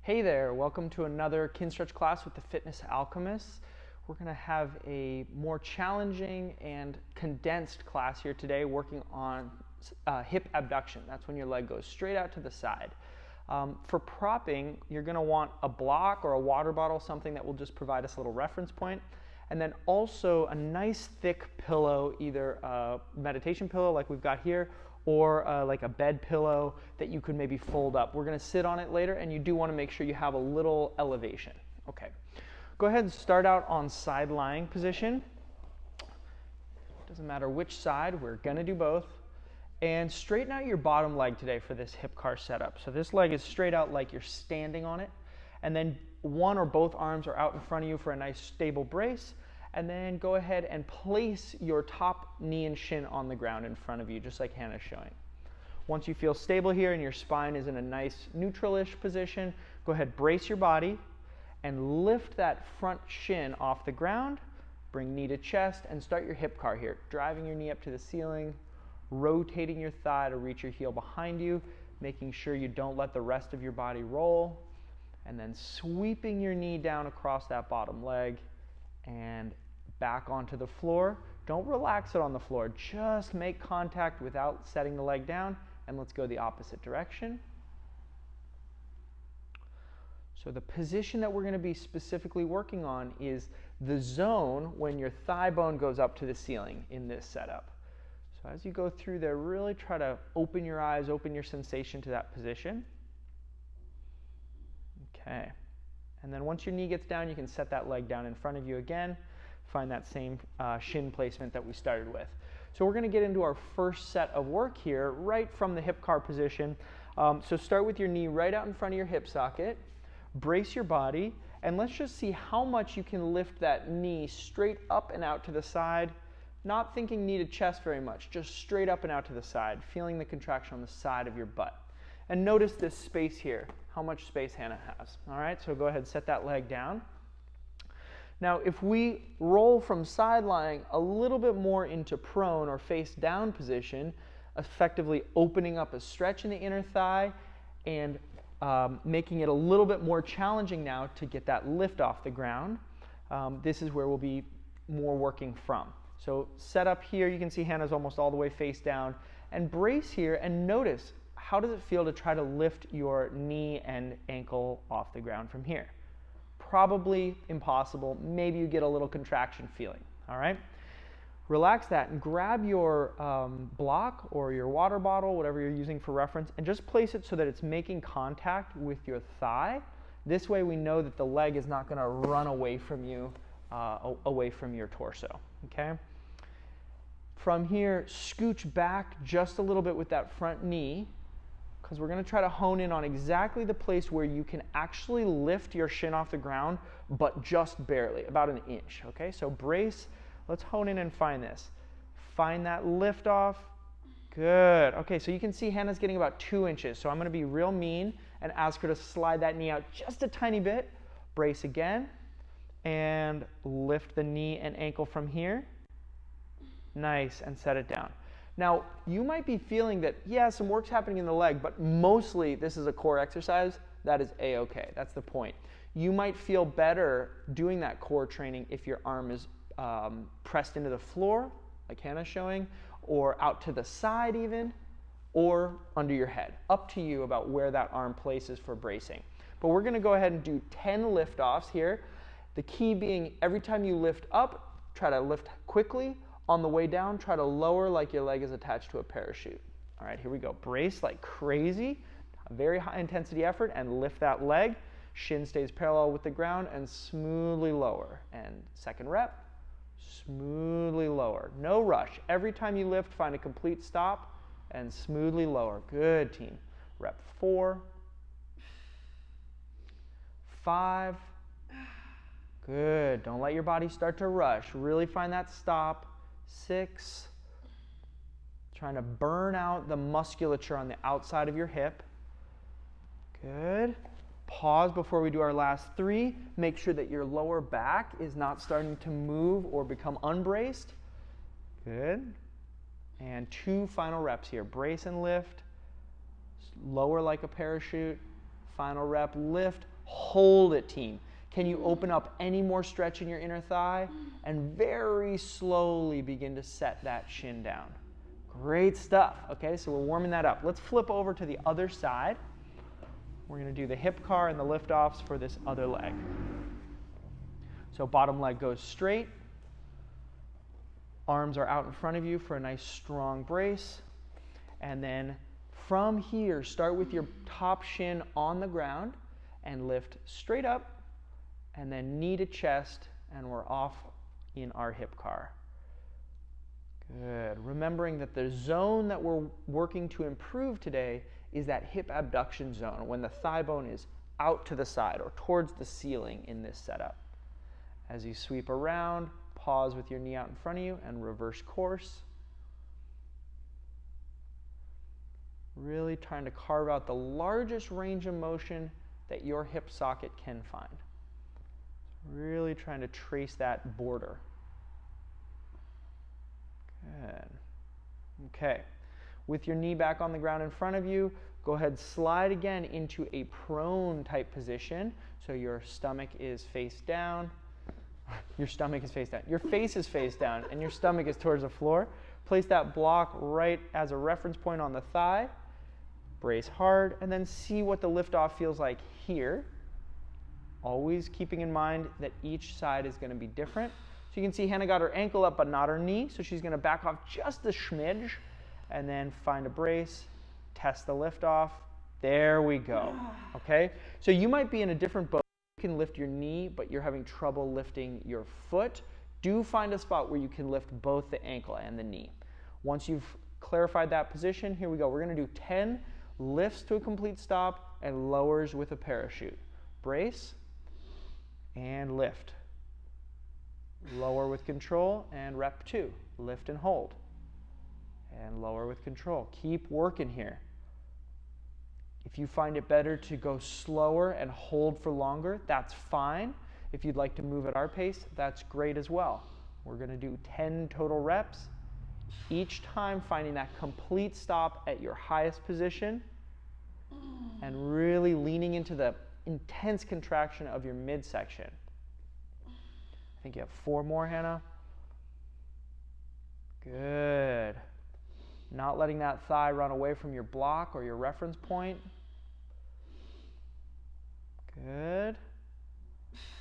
Hey there, welcome to another Kinstretch class with the Fitness Alchemists. We're going to have a more challenging and condensed class here today working on hip abduction. That's when your leg goes straight out to the side. For propping, you're going to want a block or a water bottle, something that will just provide us a little reference point. And then also a nice thick pillow, either a meditation pillow like we've got here, or like a bed pillow that you could maybe fold up. We're going to sit on it later, and you do want to make sure you have a little elevation. Okay, go ahead and start out on side lying position. Doesn't matter which side, we're going to do both. And straighten out your bottom leg today for this hip car setup. So this leg is straight out like you're standing on it, and then one or both arms are out in front of you for a nice stable brace. And then go ahead and place your top knee and shin on the ground in front of you, just like Hannah's showing. Once you feel stable here and your spine is in a nice neutral-ish position, go ahead, brace your body and lift that front shin off the ground. Bring knee to chest and start your hip car here, driving your knee up to the ceiling, rotating your thigh to reach your heel behind you, making sure you don't let the rest of your body roll, and then sweeping your knee down across that bottom leg and back onto the floor. Don't relax it on the floor. Just make contact without setting the leg down, and let's go the opposite direction. So the position that we're going to be specifically working on is the zone when your thigh bone goes up to the ceiling in this setup. So as you go through there, really try to open your eyes, open your sensation to that position. Okay. And then once your knee gets down, you can set that leg down in front of you again. Find that same shin placement that we started with. So we're going to get into our first set of work here right from the hip car position. So start with your knee right out in front of your hip socket. Brace your body, and let's just see how much you can lift that knee straight up and out to the side. Not thinking knee to chest very much, just straight up and out to the side, feeling the contraction on the side of your butt. And notice this space here, how much space Hannah has. All right, so go ahead and set that leg down. Now, if we roll from side lying a little bit more into prone or face down position, effectively opening up a stretch in the inner thigh and making it a little bit more challenging now to get that lift off the ground, this is where we'll be more working from. So set up here, you can see Hannah's almost all the way face down, and brace here and notice, how does it feel to try to lift your knee and ankle off the ground from here? Probably impossible. Maybe you get a little contraction feeling. All right? Relax that and grab your block or your water bottle, whatever you're using for reference, and just place it so that it's making contact with your thigh. This way we know that the leg is not going to run away from you, away from your torso. Okay? From here, scooch back just a little bit with that front knee, because we're going to try to hone in on exactly the place where you can actually lift your shin off the ground, but just barely, about an inch. Okay, so brace. Let's hone in and find this. Find that lift off. Good. Okay, so you can see Hannah's getting about 2 inches. So I'm going to be real mean and ask her to slide that knee out just a tiny bit. Brace again, and lift the knee and ankle from here. Nice, and set it down. Now, you might be feeling that, yeah, some work's happening in the leg, but mostly this is a core exercise. That is A-okay. That's the point. You might feel better doing that core training if your arm is pressed into the floor, like Hannah's showing, or out to the side even, or under your head. Up to you about where that arm places for bracing. But we're going to go ahead and do 10 lift-offs here. The key being every time you lift up, try to lift quickly. On the way down, try to lower like your leg is attached to a parachute. All right, here we go. Brace like crazy, a very high intensity effort, and lift that leg. Shin stays parallel with the ground and smoothly lower. And second rep, smoothly lower. No rush. Every time you lift, find a complete stop and smoothly lower. Good, team. Rep 4, 5. Good. Don't let your body start to rush. Really find that stop. 6, trying to burn out the musculature on the outside of your hip. Good. Pause before we do our last 3. Make sure that your lower back is not starting to move or become unbraced. Good. And 2 final reps here. Brace and lift. Lower like a parachute. Final rep, lift, hold it, team? Can you open up any more stretch in your inner thigh? And very slowly begin to set that shin down. Great stuff. Okay, so we're warming that up. Let's flip over to the other side. We're going to do the hip car and the lift-offs for this other leg. So bottom leg goes straight. Arms are out in front of you for a nice strong brace. And then from here, start with your top shin on the ground and lift straight up. And then knee to chest, and we're off in our hip car. Good. Remembering that the zone that we're working to improve today is that hip abduction zone, when the thigh bone is out to the side or towards the ceiling in this setup. As you sweep around, pause with your knee out in front of you and reverse course. Really trying to carve out the largest range of motion that your hip socket can find. Really trying to trace that border. Good. Okay. With your knee back on the ground in front of you, go ahead, slide again into a prone type position. So your stomach is face down. Your stomach is face down. Your face is face down, and your stomach is towards the floor. Place that block right as a reference point on the thigh. Brace hard, and then see what the liftoff feels like here. Always keeping in mind that each side is going to be different. So you can see Hannah got her ankle up but not her knee, so she's going to back off just a smidge and then find a brace, test the lift off. There we go. Okay? So you might be in a different boat. You can lift your knee, but you're having trouble lifting your foot. Do find a spot where you can lift both the ankle and the knee. Once you've clarified that position, here we go. We're going to do 10 lifts to a complete stop and lowers with a parachute. Brace. And lift. Lower with control, and rep 2. Lift and hold. And lower with control. Keep working here. If you find it better to go slower and hold for longer, that's fine. If you'd like to move at our pace, that's great as well. We're going to do 10 total reps. Each time finding that complete stop at your highest position and really leaning into the intense contraction of your midsection. I think you have 4 more, Hannah. Good. Not letting that thigh run away from your block or your reference point. Good.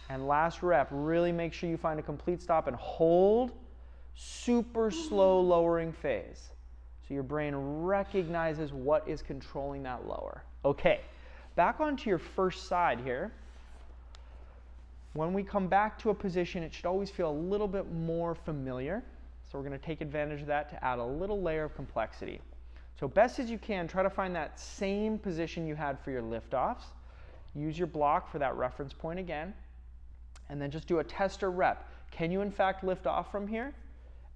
And last rep, really make sure you find a complete stop and hold. Super slow lowering phase. So your brain recognizes what is controlling that lower. Okay. Back onto your first side here. When we come back to a position, it should always feel a little bit more familiar. So we're going to take advantage of that to add a little layer of complexity. So best as you can, try to find that same position you had for your liftoffs. Use your block for that reference point again. And then just do a tester rep. Can you in fact lift off from here?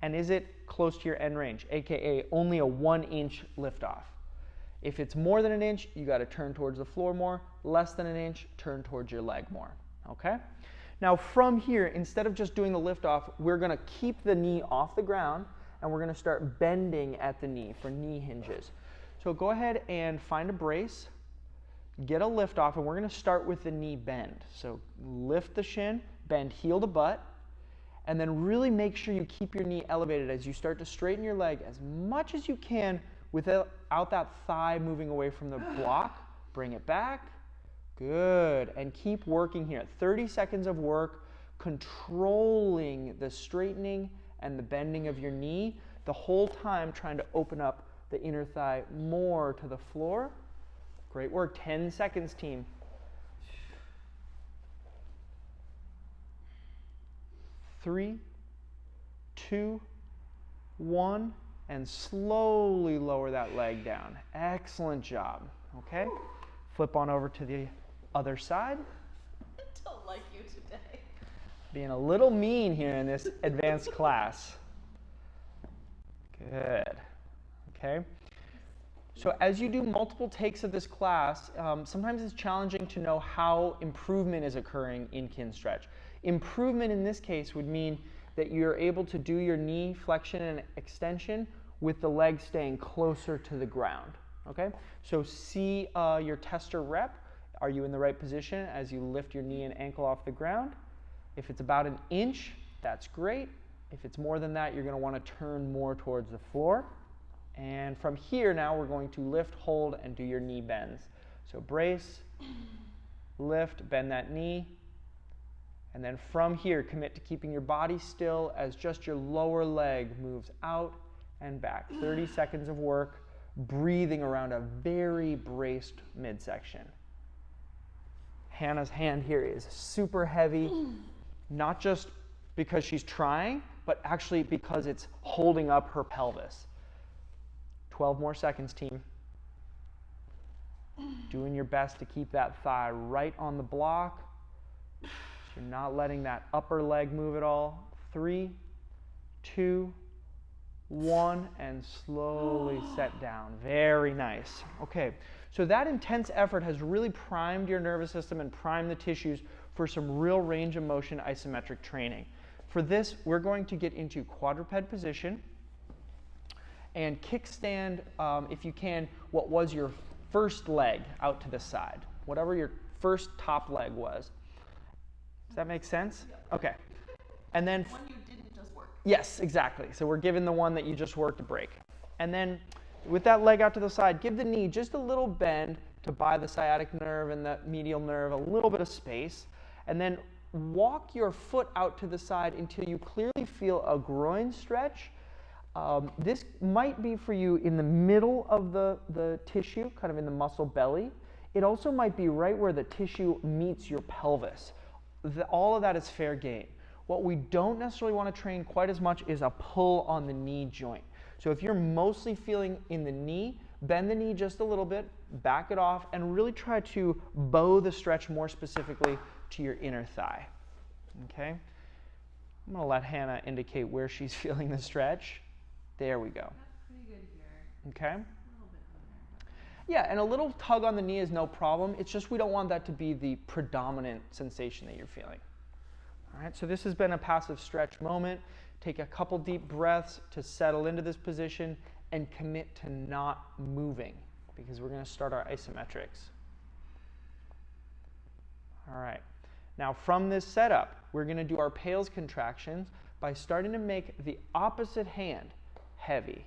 And is it close to your end range, aka only a 1-inch liftoff? If it's more than 1 inch, you got to turn towards the floor more. Less than 1 inch, turn towards your leg more. Okay? Now from here, instead of just doing the lift off, we're going to keep the knee off the ground and we're going to start bending at the knee for knee hinges. So go ahead and find a brace, get a lift off, and we're going to start with the knee bend. So lift the shin, bend heel to butt, and then really make sure you keep your knee elevated as you start to straighten your leg as much as you can without that thigh moving away from the block. Bring it back. Good. And keep working here. 30 seconds of work, controlling the straightening and the bending of your knee, the whole time trying to open up the inner thigh more to the floor. Great work. 10 seconds, team. 3, 2, 1, and slowly lower that leg down. Excellent job. Okay? Flip on over to the other side. I don't like you today. Being a little mean here in this advanced class. Good. Okay? So as you do multiple takes of this class, sometimes it's challenging to know how improvement is occurring in Kinstretch. Improvement in this case would mean that you're able to do your knee flexion and extension with the leg staying closer to the ground. Okay? So see your tester rep. are you in the right position as you lift your knee and ankle off the ground? If it's about an inch, that's great. If it's more than that, you're going to want to turn more towards the floor. And from here now, we're going to lift, hold, and do your knee bends. So brace, lift, bend that knee. And then from here, commit to keeping your body still as just your lower leg moves out and back. 30 seconds of work, breathing around a very braced midsection. Hannah's hand here is super heavy, not just because she's trying, but actually because it's holding up her pelvis. 12 more seconds, team. Doing your best to keep that thigh right on the block. So you're not letting that upper leg move at all. 3, 2, 1, and slowly set down. Very nice. Okay, so that intense effort has really primed your nervous system and primed the tissues for some real range of motion isometric training. For this, we're going to get into quadruped position and kickstand, if you can, what was your first leg out to the side, whatever your first top leg was. Does that make sense? Yeah. Okay. And then One you didn't just work. yes, exactly. So we're giving the one that you just worked a break. And then with that leg out to the side, give the knee just a little bend to buy the sciatic nerve and the medial nerve a little bit of space. And then walk your foot out to the side until you clearly feel a groin stretch. This might be for you in the middle of the tissue, kind of in the muscle belly. It also might be right where the tissue meets your pelvis. All of that is fair game. What we don't necessarily want to train quite as much is a pull on the knee joint. So if you're mostly feeling in the knee, bend the knee just a little bit, back it off, and really try to bow the stretch more specifically to your inner thigh. Okay? I'm going to let Hannah indicate where she's feeling the stretch. There we go. That's pretty good here. Okay? A little bit from there. Yeah, and a little tug on the knee is no problem. It's just we don't want that to be the predominant sensation that you're feeling. All right, so this has been a passive stretch moment. Take a couple deep breaths to settle into this position and commit to not moving because we're going to start our isometrics. All right, now from this setup, we're going to do our PAILs contractions by starting to make the opposite hand heavy.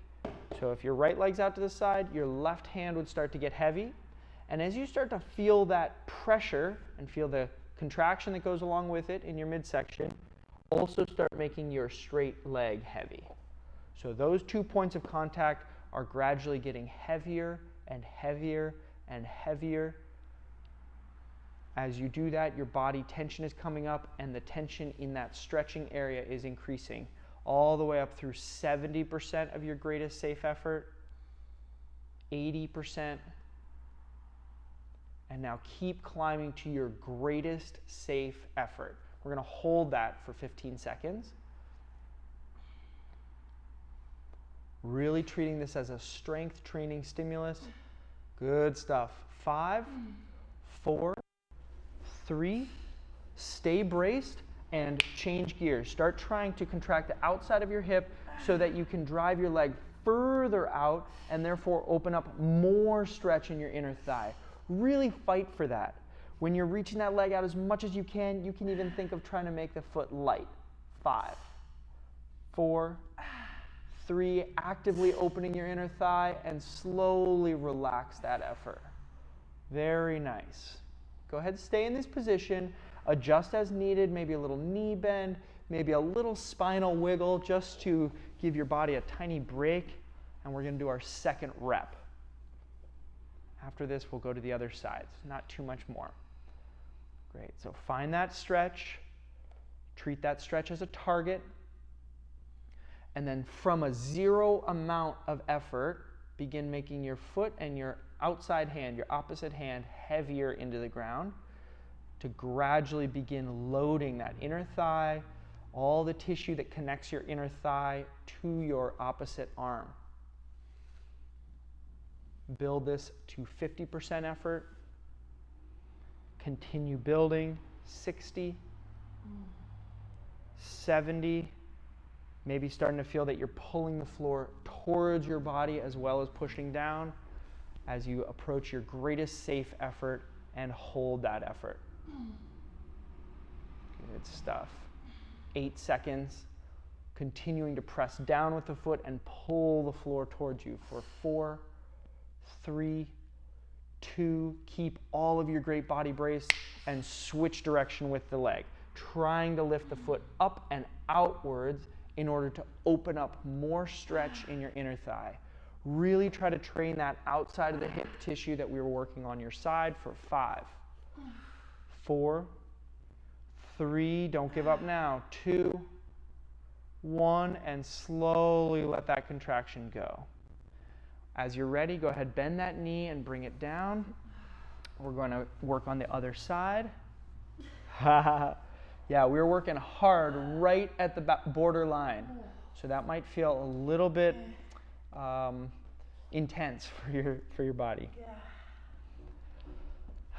So if your right leg's out to the side, your left hand would start to get heavy. And as you start to feel that pressure and feel the contraction that goes along with it in your midsection, also start making your straight leg heavy. So those 2 points of contact are gradually getting heavier and heavier and heavier. As you do that, your body tension is coming up and the tension in that stretching area is increasing all the way up through 70% of your greatest safe effort, 80%, and now keep climbing to your greatest safe effort. We're going to hold that for 15 seconds. Really treating this as a strength training stimulus. Good stuff. 5, 4, 3, stay braced and change gears. Start trying to contract the outside of your hip so that you can drive your leg further out and therefore open up more stretch in your inner thigh. Really fight for that. When you're reaching that leg out as much as you can even think of trying to make the foot light. 5, 4, 3, actively opening your inner thigh and slowly relax that effort. Very nice. Go ahead and stay in this position. Adjust as needed, maybe a little knee bend, maybe a little spinal wiggle just to give your body a tiny break. And we're going to do our second rep. After this, we'll go to the other side. Not too much more. Great. So find that stretch. Treat that stretch as a target. And then from a 0 amount of effort, begin making your foot and your outside hand, your opposite hand, heavier into the ground to gradually begin loading that inner thigh, all the tissue that connects your inner thigh to your opposite arm. Build this to 50% effort. Continue building. 60, 70, maybe starting to feel that you're pulling the floor towards your body as well as pushing down as you approach your greatest safe effort and hold that effort. Good stuff. 8 seconds. Continuing to press down with the foot and pull the floor towards you for 4, 3, 2. Keep all of your great body brace and switch direction with the leg. Trying to lift the foot up and outwards in order to open up more stretch in your inner thigh. Really try to train that outside of the hip tissue that we were working on your side for 5, 4, 3, don't give up now, 2, 1, and slowly let that contraction go. As you're ready, go ahead, bend that knee and bring it down. We're going to work on the other side. Yeah, we were working hard right at the border line, so that might feel a little bit intense for your body.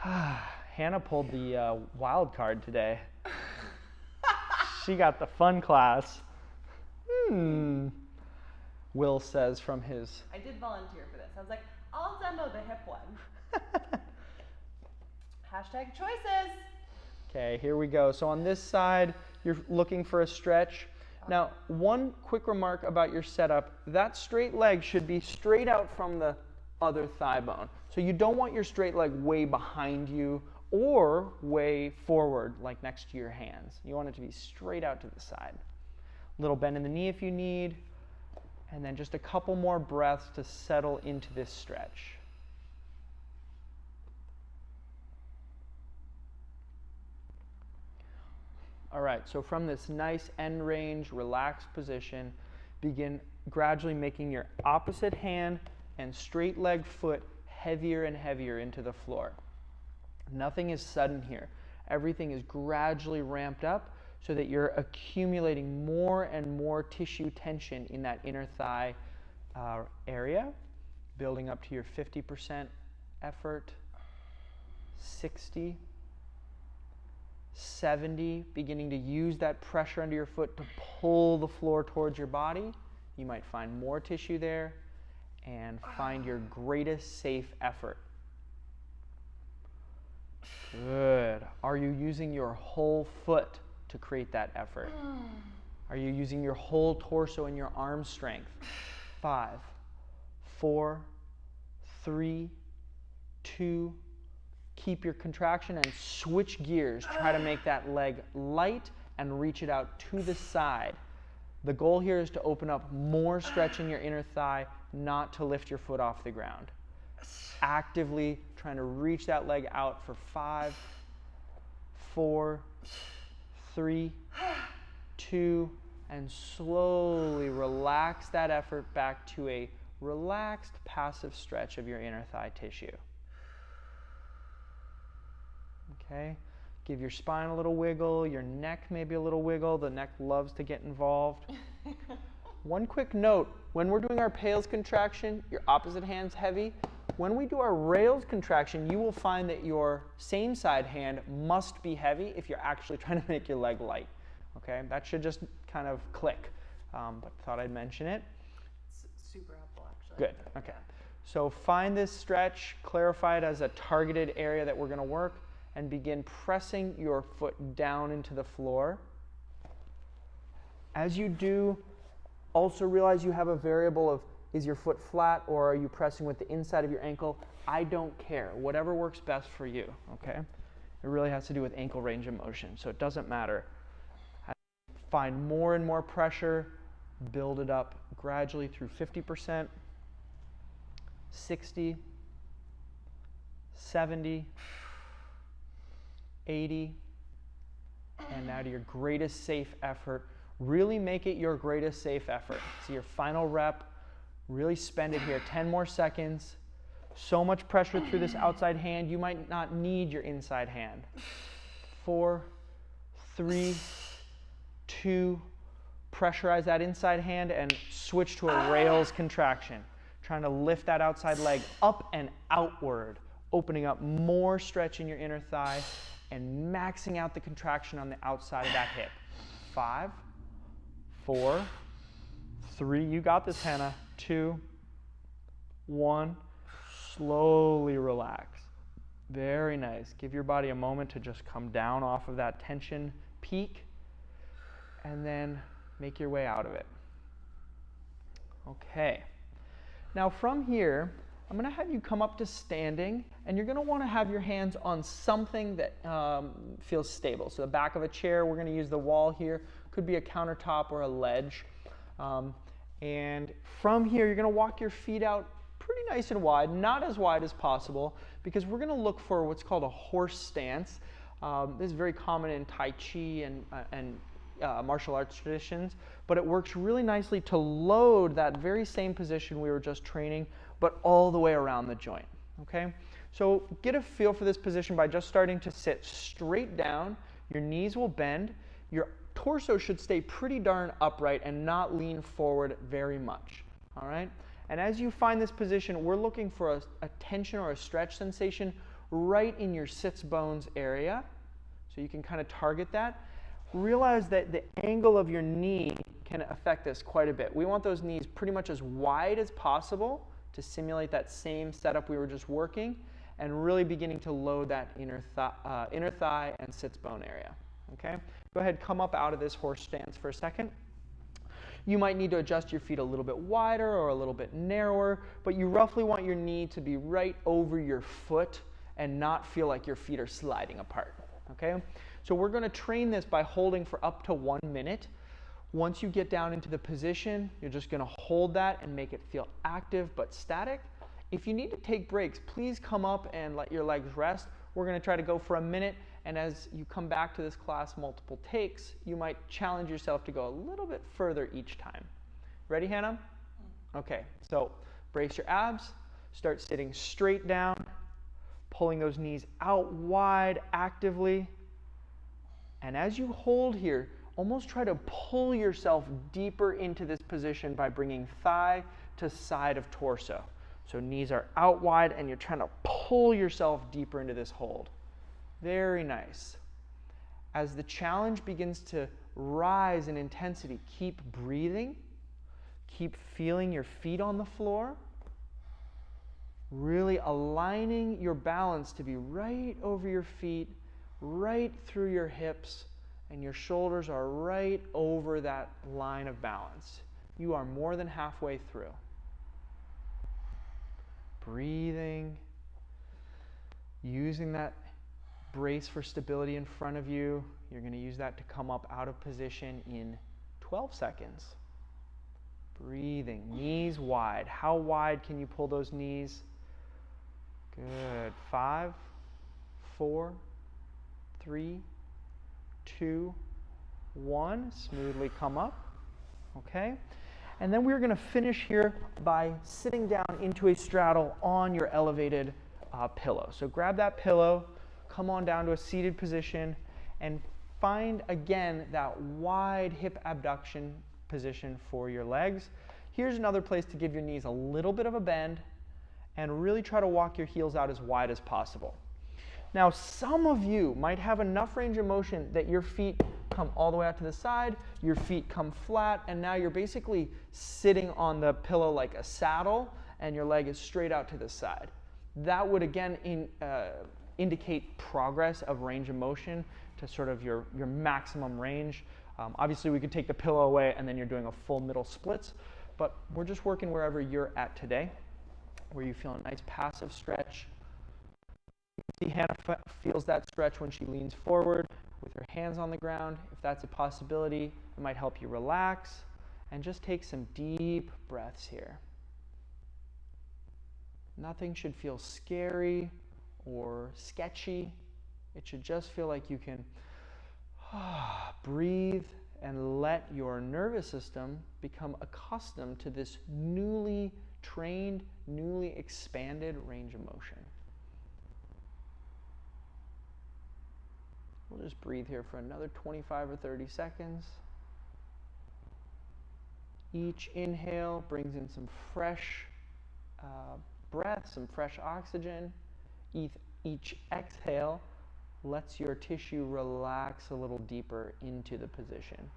Yeah. Hannah pulled the wild card today. She got the fun class. Will says from his... I did volunteer for this. I was like, I'll demo the hip one. Hashtag choices. Okay, here we go. So on this side, you're looking for a stretch. Now, one quick remark about your setup. That straight leg should be straight out from the other thigh bone. So you don't want your straight leg way behind you or way forward, like next to your hands. You want it to be straight out to the side. Little bend in the knee if you need. And then just a couple more breaths to settle into this stretch. All right, so from this nice end range, relaxed position, begin gradually making your opposite hand and straight leg foot heavier and heavier into the floor. Nothing is sudden here. Everything is gradually ramped up so that you're accumulating more and more tissue tension in that inner thigh area, building up to your 50% effort, 60, 70, beginning to use that pressure under your foot to pull the floor towards your body. You might find more tissue there and find your greatest safe effort. Good. Are you using your whole foot to create that effort? Are you using your whole torso and your arm strength? 5, 4, 3, 2, keep your contraction and switch gears. Try to make that leg light and reach it out to the side. The goal here is to open up more stretch in your inner thigh, not to lift your foot off the ground. Actively trying to reach that leg out for 5, 4, 3, 2, and slowly relax that effort back to a relaxed, passive stretch of your inner thigh tissue. Okay, give your spine a little wiggle, your neck maybe a little wiggle. The neck loves to get involved. One quick note, when we're doing our PAILs contraction, your opposite hand's heavy. When we do our rails contraction, you will find that your same side hand must be heavy if you're actually trying to make your leg light. Okay, that should just kind of click, but thought I'd mention it. It's super helpful, actually. Good, okay. So find this stretch, clarify it as a targeted area that we're going to work, and begin pressing your foot down into the floor. As you do, also realize you have a variable of, is your foot flat or are you pressing with the inside of your ankle? I don't care. Whatever works best for you, okay? It really has to do with ankle range of motion, so it doesn't matter. Find more and more pressure, build it up gradually through 50%, 60, 70, 80, and now to your greatest safe effort. Really make it your greatest safe effort. So your final rep, really spend it here. 10 more seconds. So much pressure through this outside hand, you might not need your inside hand. 4, 3, 2, pressurize that inside hand and switch to a rails contraction. Trying to lift that outside leg up and outward, opening up more stretch in your inner thigh and maxing out the contraction on the outside of that hip. 5, 4, 3, you got this, Hannah. 2, 1, slowly relax. Very nice. Give your body a moment to just come down off of that tension peak and then make your way out of it. Okay. Now from here, I'm going to have you come up to standing, and you're going to want to have your hands on something that feels stable. So the back of a chair, we're going to use the wall here. Could be a countertop or a ledge. And from here, you're going to walk your feet out pretty nice and wide, not as wide as possible, because we're going to look for what's called a horse stance. This is very common in Tai Chi and martial arts traditions, but it works really nicely to load that very same position we were just training, but all the way around the joint. Okay? So get a feel for this position by just starting to sit straight down. Your knees will bend. Your torso should stay pretty darn upright and not lean forward very much. All right? And as you find this position, we're looking for a tension or a stretch sensation right in your sits bones area. So you can kind of target that. Realize that the angle of your knee can affect this quite a bit. We want those knees pretty much as wide as possible to simulate that same setup we were just working, and really beginning to load that inner thigh and sits bone area. Okay? Go ahead, come up out of this horse stance for a second. You might need to adjust your feet a little bit wider or a little bit narrower, but you roughly want your knee to be right over your foot and not feel like your feet are sliding apart. Okay? So we're going to train this by holding for up to 1 minute. Once you get down into the position, you're just going to hold that and make it feel active but static. If you need to take breaks, please come up and let your legs rest. We're going to try to go for a minute, and as you come back to this class multiple takes, you might challenge yourself to go a little bit further each time. Ready, Hannah? Okay, so brace your abs, start sitting straight down, pulling those knees out wide actively. And as you hold here, almost try to pull yourself deeper into this position by bringing thigh to side of torso. So knees are out wide and you're trying to pull yourself deeper into this hold. Very nice. As the challenge begins to rise in intensity, keep breathing. Keep feeling your feet on the floor. Really aligning your balance to be right over your feet, right through your hips, and your shoulders are right over that line of balance. You are more than halfway through. Breathing, using that brace for stability in front of you. You're going to use that to come up out of position in 12 seconds. Breathing, knees wide. How wide can you pull those knees? Good. 5, 4, 3, 2, 1. Smoothly come up. Okay? And then we're going to finish here by sitting down into a straddle on your elevated pillow. So grab that pillow, come on down to a seated position, and find again that wide hip abduction position for your legs. Here's another place to give your knees a little bit of a bend and really try to walk your heels out as wide as possible. Now, some of you might have enough range of motion that your feet come all the way out to the side, your feet come flat, and now you're basically sitting on the pillow like a saddle, and your leg is straight out to the side. That would again indicate progress of range of motion to sort of your maximum range. Obviously, we could take the pillow away and then you're doing a full middle splits, but we're just working wherever you're at today, where you feel a nice passive stretch. See, Hannah feels that stretch when she leans forward with her hands on the ground. If that's a possibility, it might help you relax and just take some deep breaths here. Nothing should feel scary or sketchy. It should just feel like you can breathe and let your nervous system become accustomed to this newly trained, newly expanded range of motion. We'll just breathe here for another 25 or 30 seconds. Each inhale brings in some fresh breath, some fresh oxygen. Each exhale lets your tissue relax a little deeper into the position.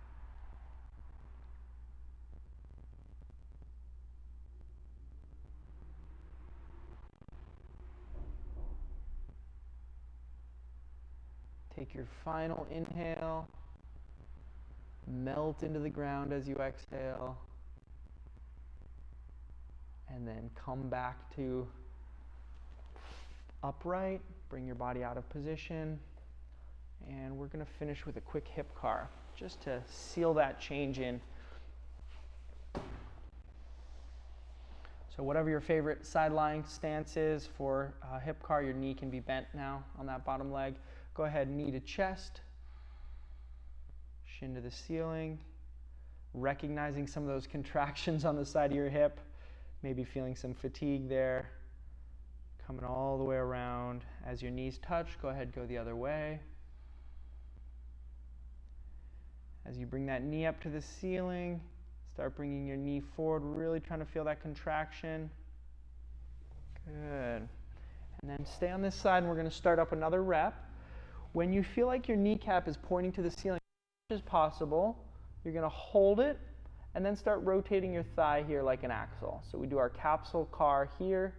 Take your final inhale. Melt into the ground as you exhale. And then come back to upright. Bring your body out of position. And we're going to finish with a quick hip car, just to seal that change in. So whatever your favorite side lying stance is for hip car, your knee can be bent now on that bottom leg. Go ahead, knee to chest, shin to the ceiling, recognizing some of those contractions on the side of your hip, maybe feeling some fatigue there. Coming all the way around. As your knees touch, go ahead, go the other way. As you bring that knee up to the ceiling, start bringing your knee forward, really trying to feel that contraction. Good. And then stay on this side, and we're going to start up another rep. When you feel like your kneecap is pointing to the ceiling as much as possible, you're going to hold it, and then start rotating your thigh here like an axle. So we do our capsule car here,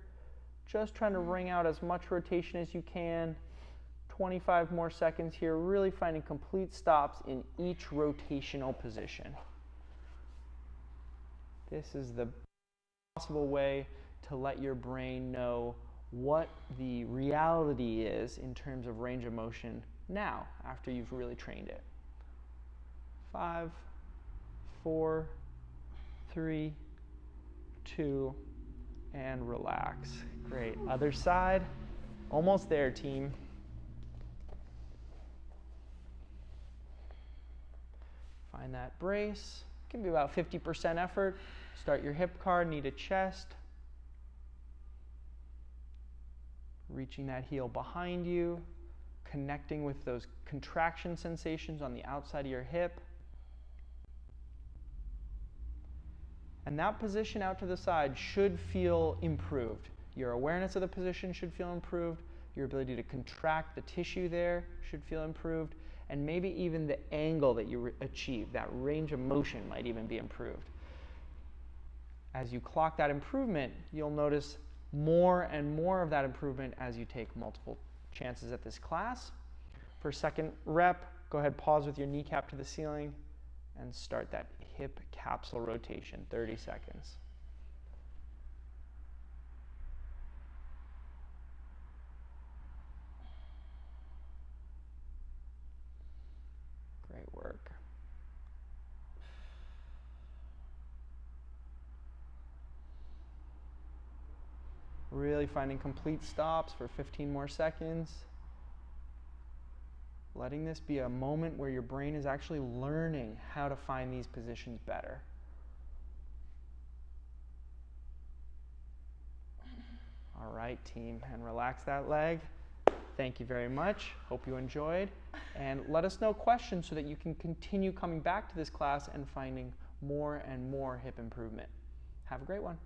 just trying to wring out as much rotation as you can. 25 more seconds here, really finding complete stops in each rotational position. This is the possible way to let your brain know what the reality is in terms of range of motion now, after you've really trained it. 5, 4, 3, 2, and relax. Great. Other side. Almost there, team. Find that brace. It can be about 50% effort. Start your hip car, knee to chest. Reaching that heel behind you. Connecting with those contraction sensations on the outside of your hip. And that position out to the side should feel improved. Your awareness of the position should feel improved. Your ability to contract the tissue there should feel improved. And maybe even the angle that you achieve, that range of motion might even be improved. As you clock that improvement, you'll notice more and more of that improvement as you take multiple chances at this class. For second rep, go ahead, pause with your kneecap to the ceiling and start that hip capsule rotation, 30 seconds. Great work. Really finding complete stops for 15 more seconds. Letting this be a moment where your brain is actually learning how to find these positions better. All right, team, and relax that leg. Thank you very much. Hope you enjoyed. And let us know questions so that you can continue coming back to this class and finding more and more hip improvement. Have a great one.